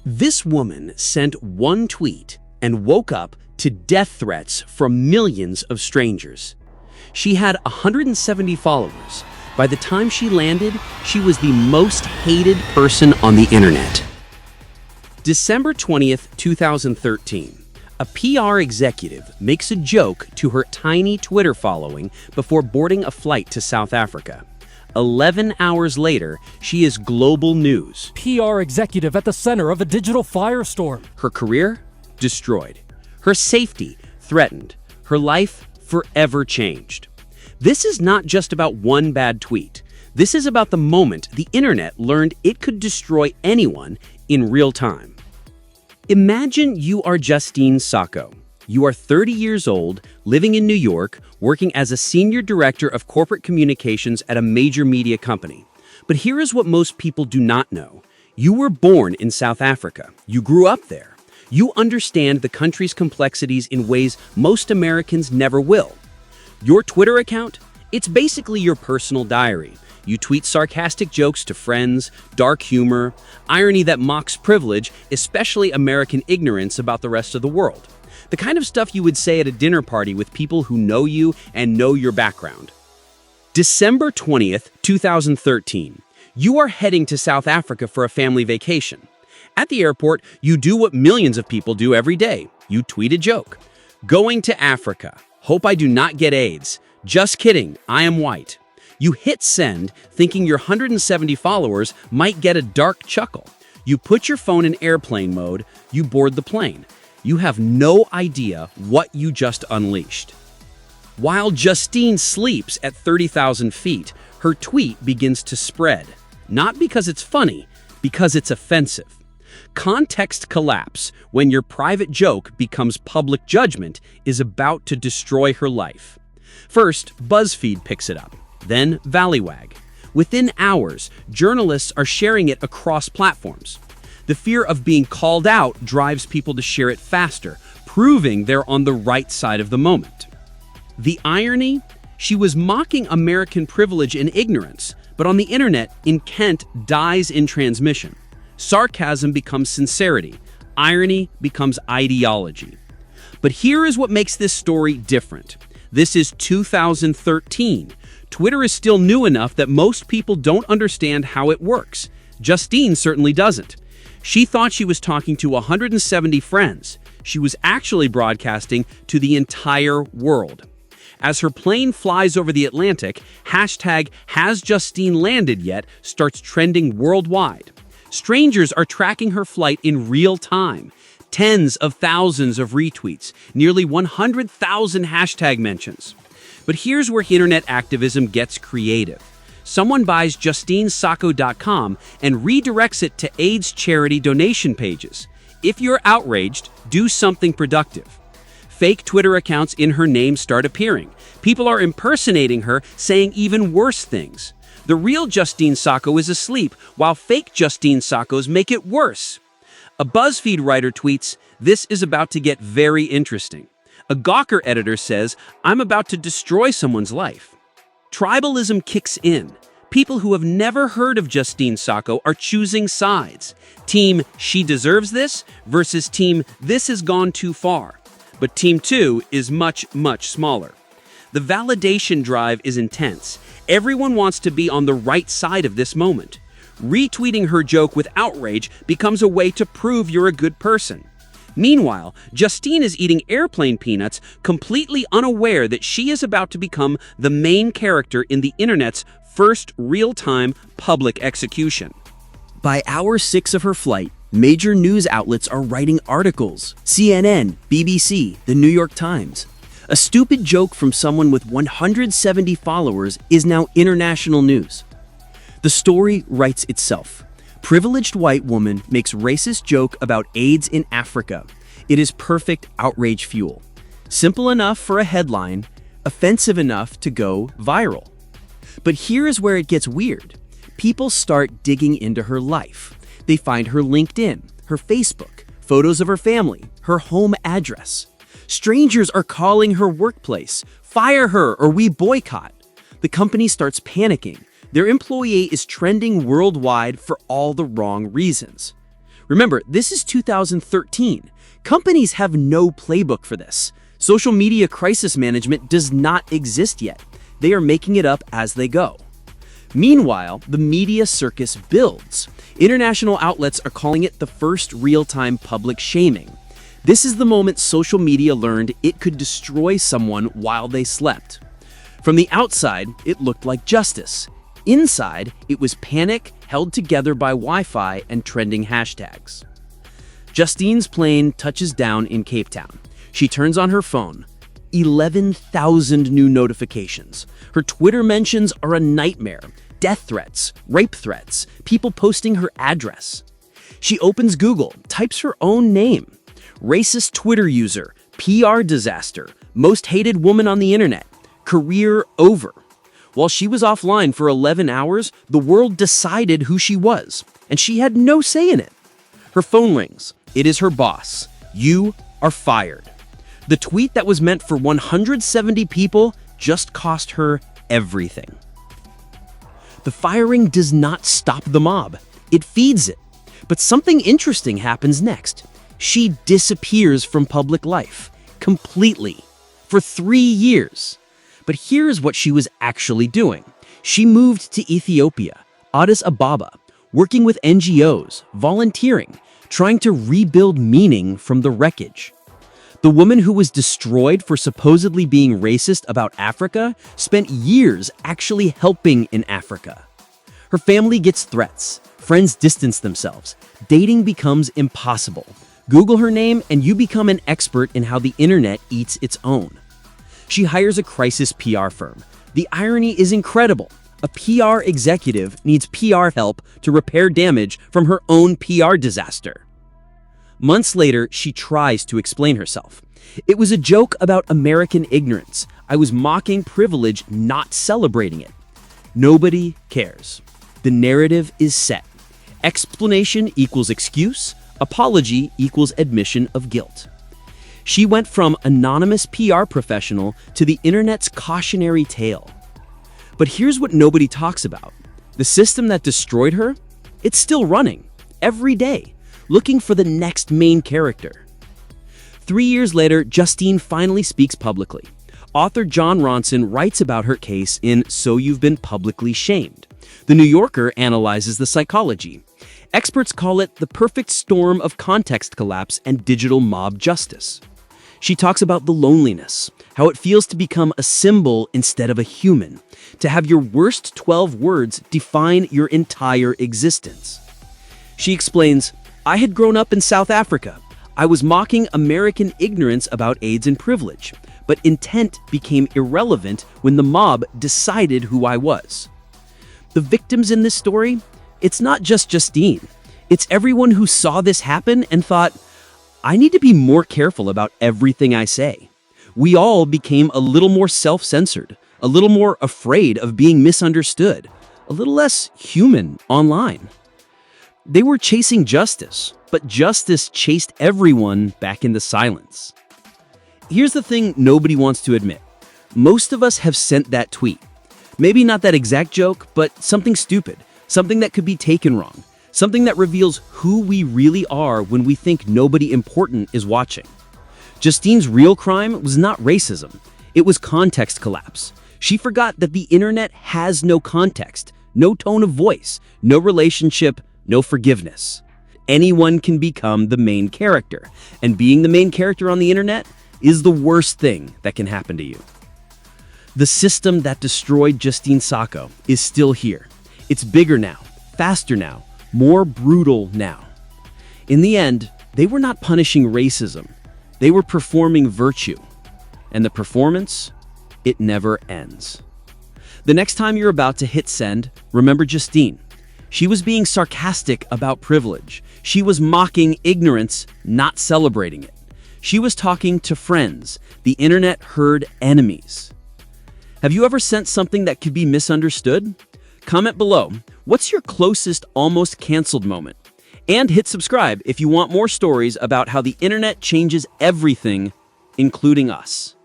This woman sent one tweet and woke up to death threats from millions of strangers. She had 170 followers. By the time she landed, she was the most hated person on the internet. December 20th, 2013. A PR executive makes a joke to her tiny Twitter following before boarding a flight to South Africa. 11 hours later, she is global news. PR executive at the center of a digital firestorm. Her career? Destroyed. Her safety? Threatened. Her life? Forever changed. This is not just about one bad tweet. This is about the moment the internet learned it could destroy anyone in real time. Imagine you are Justine Sacco. You are 30 years old, living in New York, working as a senior director of corporate communications at a major media company. But here is what most people do not know. You were born in South Africa. You grew up there. You understand the country's complexities in ways most Americans never will. Your Twitter account? It's basically your personal diary. You tweet sarcastic jokes to friends, dark humor, irony that mocks privilege, especially American ignorance about the rest of the world. The kind of stuff you would say at a dinner party with people who know you and know your background. December 20th, 2013. You are heading to South Africa for a family vacation. At the airport, you do what millions of people do every day. You tweet a joke. Going to Africa. Hope I do not get AIDS. Just kidding, I am white. You hit send, thinking your 170 followers might get a dark chuckle. You put your phone in airplane mode. You board the plane. You have no idea what you just unleashed. While Justine sleeps at 30,000 feet, her tweet begins to spread. Not because it's funny, because it's offensive. Context collapse when your private joke becomes public judgment is about to destroy her life. First, BuzzFeed picks it up, then Valleywag. Within hours, journalists are sharing it across platforms. The fear of being called out drives people to share it faster, proving they're on the right side of the moment. The irony? She was mocking American privilege and ignorance, but on the internet, intent dies in transmission. Sarcasm becomes sincerity. Irony becomes ideology. But here is what makes this story different. This is 2013. Twitter is still new enough that most people don't understand how it works. Justine certainly doesn't. She thought she was talking to 170 friends. She was actually broadcasting to the entire world. As her plane flies over the Atlantic, hashtag #HasJustineLandedYet starts trending worldwide. Strangers are tracking her flight in real time. Tens of thousands of retweets, nearly 100,000 hashtag mentions. But here's where internet activism gets creative. Someone buys JustineSacco.com and redirects it to AIDS charity donation pages. If you're outraged, do something productive. Fake Twitter accounts in her name start appearing. People are impersonating her, saying even worse things. The real Justine Sacco is asleep, while fake Justine Saccos make it worse. A BuzzFeed writer tweets, "This is about to get very interesting." A Gawker editor says, "I'm about to destroy someone's life." Tribalism kicks in. People who have never heard of Justine Sacco are choosing sides. Team "She deserves this" versus Team "This has gone too far." But Team 2 is much, much smaller. The validation drive is intense. Everyone wants to be on the right side of this moment. Retweeting her joke with outrage becomes a way to prove you're a good person. Meanwhile, Justine is eating airplane peanuts, completely unaware that she is about to become the main character in the internet's first real-time public execution. By hour 6 of her flight, major news outlets are writing articles. CNN, BBC, The New York Times. A stupid joke from someone with 170 followers is now international news. The story writes itself. Privileged white woman makes racist joke about AIDS in Africa. It is perfect outrage fuel. Simple enough for a headline, offensive enough to go viral. But here is where it gets weird. People start digging into her life. They find her LinkedIn, her Facebook, photos of her family, her home address. Strangers are calling her workplace. Fire her or we boycott. The company starts panicking. Their employee is trending worldwide for all the wrong reasons. Remember, this is 2013. Companies have no playbook for this. Social media crisis management does not exist yet. They are making it up as they go. Meanwhile, the media circus builds. International outlets are calling it the first real-time public shaming. This is the moment social media learned it could destroy someone while they slept. From the outside, it looked like justice. Inside, it was panic held together by Wi-Fi and trending hashtags. Justine's plane touches down in Cape Town. She turns on her phone. 11,000 new notifications. Her Twitter mentions are a nightmare. Death threats, rape threats, people posting her address. She opens Google, types her own name. Racist Twitter user, PR disaster, most hated woman on the internet, career over. While she was offline for 11 hours, the world decided who she was, and she had no say in it. Her phone rings. It is her boss. You are fired. The tweet that was meant for 170 people just cost her everything. The firing does not stop the mob. It feeds it. But something interesting happens next. She disappears from public life, completely, for 3 years. But here's what she was actually doing. She moved to Ethiopia, Addis Ababa, working with NGOs, volunteering, trying to rebuild meaning from the wreckage. The woman who was destroyed for supposedly being racist about Africa spent years actually helping in Africa. Her family gets threats, friends distance themselves, dating becomes impossible. Google her name and you become an expert in how the internet eats its own. She hires a crisis PR firm. The irony is incredible. A PR executive needs PR help to repair damage from her own PR disaster. Months later, she tries to explain herself. It was a joke about American ignorance. I was mocking privilege, not celebrating it. Nobody cares. The narrative is set. Explanation equals excuse. Apology equals admission of guilt. She went from anonymous PR professional to the internet's cautionary tale. But here's what nobody talks about. The system that destroyed her, it's still running, every day, looking for the next main character. 3 years later, Justine finally speaks publicly. Author John Ronson writes about her case in So You've Been Publicly Shamed. The New Yorker analyzes the psychology. Experts call it the perfect storm of context collapse and digital mob justice. She talks about the loneliness, how it feels to become a symbol instead of a human, to have your worst 12 words define your entire existence. She explains, I had grown up in South Africa. I was mocking American ignorance about AIDS and privilege, but intent became irrelevant when the mob decided who I was. The victims in this story, it's not just Justine. It's everyone who saw this happen and thought, I need to be more careful about everything I say. We all became a little more self-censored, a little more afraid of being misunderstood, a little less human online. They were chasing justice, but justice chased everyone back into silence. Here's the thing nobody wants to admit. Most of us have sent that tweet. Maybe not that exact joke, but something stupid, something that could be taken wrong, something that reveals who we really are when we think nobody important is watching. Justine's real crime was not racism. It was context collapse. She forgot that the internet has no context, no tone of voice, no relationship, no forgiveness. Anyone can become the main character, and being the main character on the internet is the worst thing that can happen to you. The system that destroyed Justine Sacco is still here. It's bigger now, faster now, more brutal now. In the end, they were not punishing racism. They were performing virtue. And the performance, it never ends. The next time you're about to hit send, remember Justine. She was being sarcastic about privilege. She was mocking ignorance, not celebrating it. She was talking to friends. The internet heard enemies. Have you ever sent something that could be misunderstood? Comment below. What's your closest almost canceled moment? And hit subscribe if you want more stories about how the internet changes everything, including us.